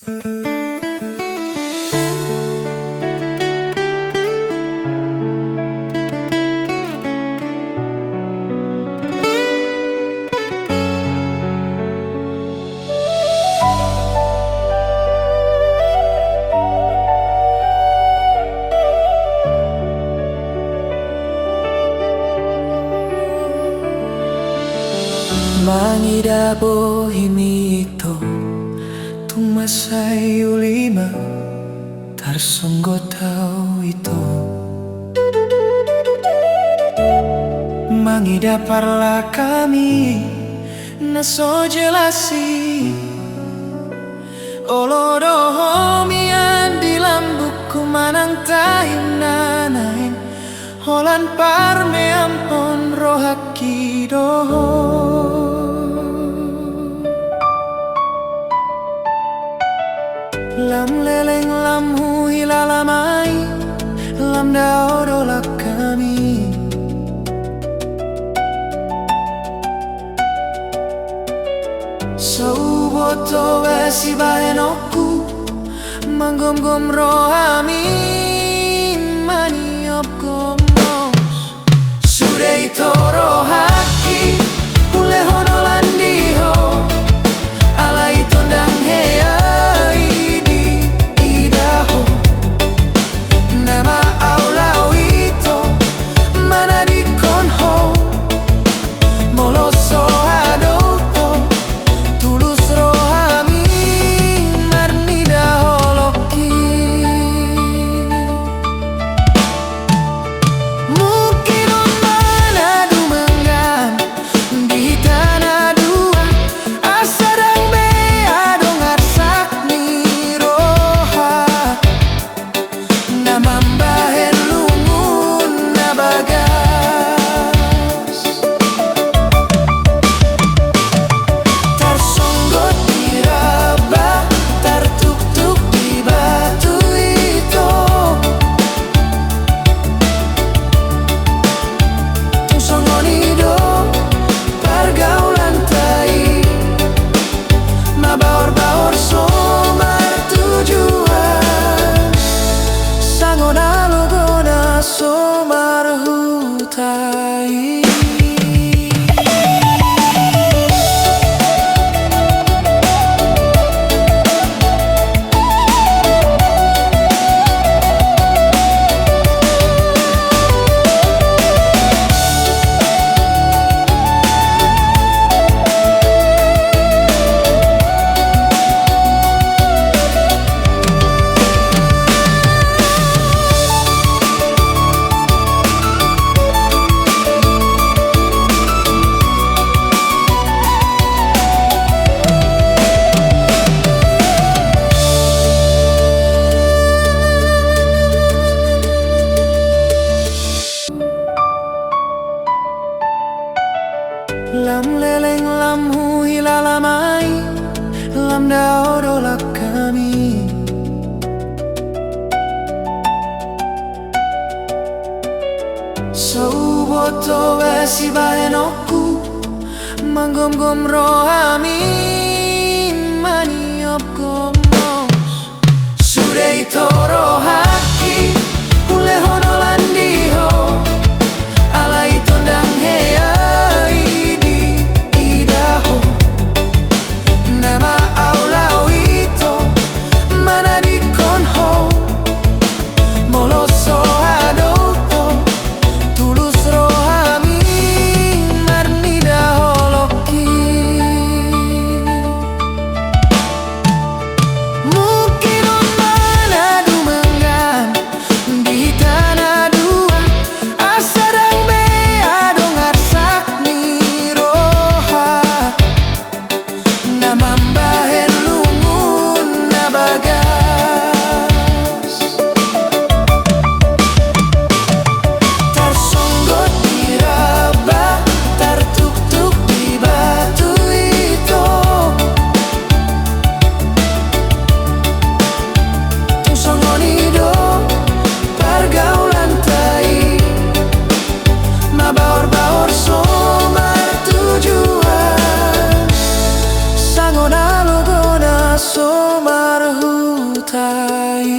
Mangida bohimito tumasay ulima tarsonggo tao ito. Mangida parla kami na so jelasi olodo mian di lambukku manang tahim nanain holan parme ampon rohaki doho. Lam leleng lam hui lalamai lam dao dolak kami. Sauboto besi baenoku manggom-gom rohami maniop gomos sudei toro haki ule honolan diho alai tondang hea Lam leleng lam hui lalamai lam dao dolak kami. Sauboto besi baenoku manggom-gom rohami maniop gomos sudei toro haki ule honolan diho alai tondang hea sayu